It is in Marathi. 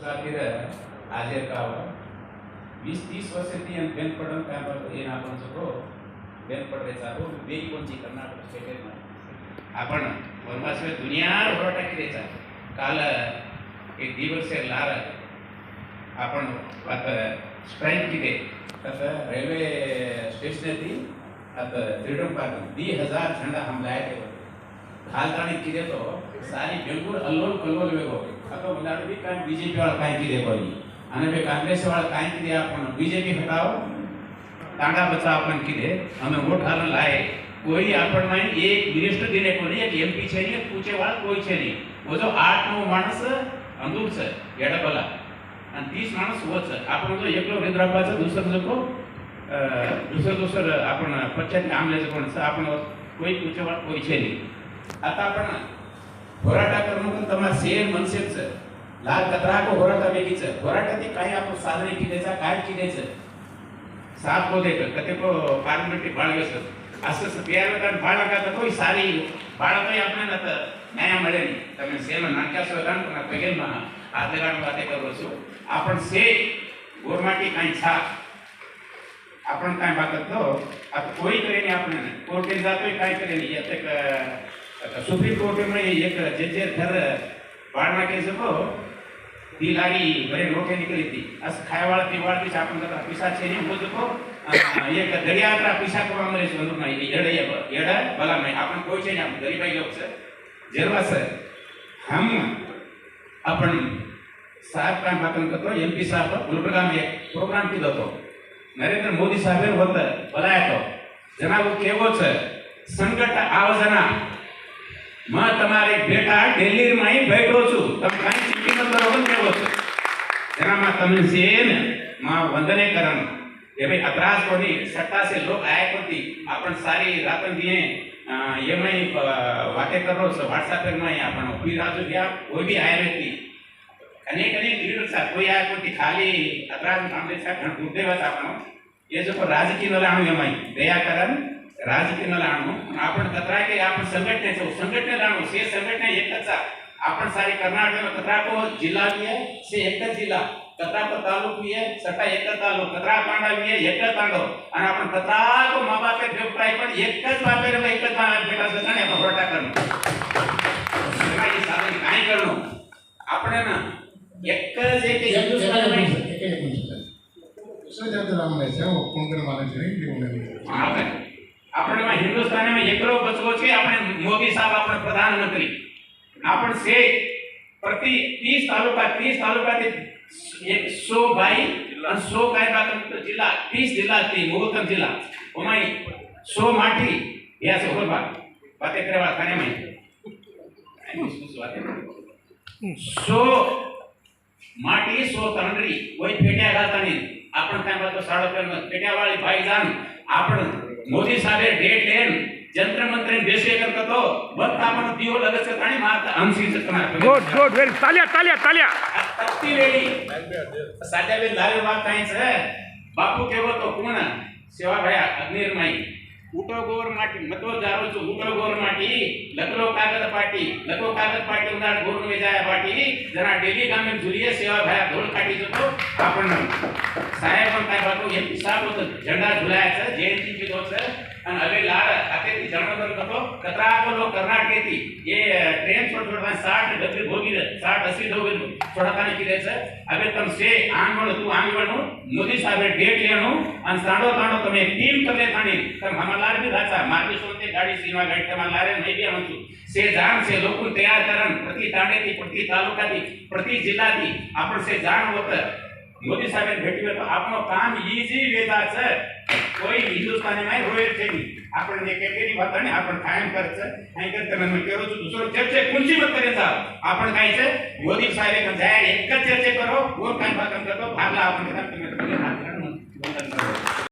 खातीर हाजेर रावलो 20-30 वर्षांनी बेन पडून काय ये आपण चुको बेन पडरेचा तो वेग कोणची कर्नाटक स्टेट आपण वनवासी दुनिया होराटा किदेचा काल एक दिवस लार आपण आता स्ट्राइक किदे आता रेल्वे स्टेशन आता फ्रीडम पार्क 2000 झंडा हम लाए थे खालतानी किदे तो सारी बिल्कुल अल्लोल कल्लोल वेगो आता मलाड भी काय बीजेपी वाला काय किदे बोली અને બે कांग्रेस वाला काय किदे आपण बीजेपी हटाओ तांडा बचाव अपन किदे हमें वोट हाल लाए कोई अपन में एक मिनिस्टर देने को नहीं एक एमपी छे नहीं पूछे वाला कोई छे नहीं वो जो 8-9 माणस अंदूर छे येडाबला आणि 30 माणस होत छे आपण जो एकलो हैदराबादचा दुसरं आपण पंचायत आमल्याचं कोण आपण कोई पूछे वाला कोई छे नहीं आता आपण होराटा करणं तमा सेम मनसेच लाल कतरा को होराटा बेकीच होराटाती काही आपण साधने किदेचा काय किदेचं साफ को देख कते को पार्लिमेंटरी बाळगस असं सपियाला कारण बाळगा तर कोई सारी बाळगा આપણે નત ન્યાય મળે નહીં તમે સેમ નાખ્યા છો કારણ કે પેગેલમાં આદગાણ વાતે કરો છો आपण से गोरमाटी काही छा आपण काय बात तो आता कोई करे नहीं આપણે कोर्टे जातोय काय करे नहीं येते सुप्रीम कोर्ट में एक जजेर घर बाळना केस को ती लागी बरे नोटे निकली थी अस खायवाळा पीवाळा पीछा आपण करता पिसा छे नहीं बोलतो को एक दरियात्रा पिसा को हमरे सोंदर नाही येडा भला नाही आपण कोई छे नहीं आपण गरीबाई लोग से जेरवा से हम अपन साहब का बातन करतो एमपी साहब गुलबर्गा में एक प्रोग्राम की दतो नरेंद्र मोदी साहेब होत बोलाया तो जनाब केवो छे संकट आवजना मैं तुम्हारे बेटा दिल्ली में बैठो छु तम काई चिंता न करो केवो छे जनामा तमने सेन मां वंदने करन ये भाई अतरास कोनी सट्टा से लोग आए कोती अपन सारी रातन दिए ये मैं बातें कर रो व्हाट्सएप में अपन कोई राजू गया कोई भी आए रहती अनेक लीडर सा कोई आए कोती खाली अतरास कामले सा घण गुदेवा आपण ये जो राजकीय न लाणू ये मैं दया करन राजकीय न लाणू आपण कतरा के आपण संघटने लाणू से संघटने एकच आपण सारी कर्नाटक में कतरा को जिला भी है से एक जिला कतरा को तालुक भी है सटा एक तालुक कतरा तांडा भी है एक तांडो आणि आपण कतरा को माँ बाप के व्यवसाय पण एकच बापेर एकच बेटा से जाने आपण होराटा करणं काय साधन काय करणं आपण ना एकच एक हिंदुस्तान में આપણે માં હિન્દુસ્તાન में એકલો બચવો છે આપણે મોદી સાહેબ આપણે પ્રધાનમંત્રી आपण से प्रति 30 तालुका ते 100 भाई और 100 काय बात जिला 30 जिला थी मोहतम जिला ओमाई 100 माटी या से होल बातें करे वाला खाने में 100 माटी 100 तंडरी वही फेट्या घातानी आपण काय बात साडो फेट्या वाली भाईजान आपण मोदी साहेब डेट लेन जंत्र मंत्र बेसे करतो तो बत आपण दियो लगच आणि मारता आमसी जतना गुड वेरी ताल्या तत्ती वेळी साध्या वेळ लावे बात काहीच बापू केवो तो कोण सेवा भया अग्निरमाई उठो गोर माटी मतो जारो जो उठो गोर माटी लकलो कागद पाटी उदार गोर में जाया पाटी जना डेली गाम में झुलिए सेवा भया ढोल काटी जो आपण साहेब पण काय बापू हे हिसाब होत झंडा झुलायचं जयंती की दोस અને હવે લાર આતેથી જન્મદર કતો કતરા को लोग कर्नाटक थी ये ट्रेन छोड़ 60 गति भोगी 60 80 लोग छोड़ा काने की दे से अबे तुम से आंगण तू आंगण मोदी साहब डेट लेनो अन सांडो तांडो તમે टीम करे थानी तम हमर लार भी राचा मार्गी सोते गाड़ी सीमा गाड़ी तम लारे नहीं भी हम से जान से लोग तैयार करन प्रति तांडे थी प्रति तालुका थी प्रति जिला थी आपण से जान होत मोदी साहेब भेटवे तो आपनो काम इजी वेदा छे कोई हिंदुस्तानी में रोए छे नहीं आपण जे केकेरी वाताने आपण कायम करछ नाही करते मन केरो जो दुसरो चर्चा कोणची मत करे सा आपण काय छे मोदी साहेब जाय एक चर्चा करो वो काय बात करतो भागला आपण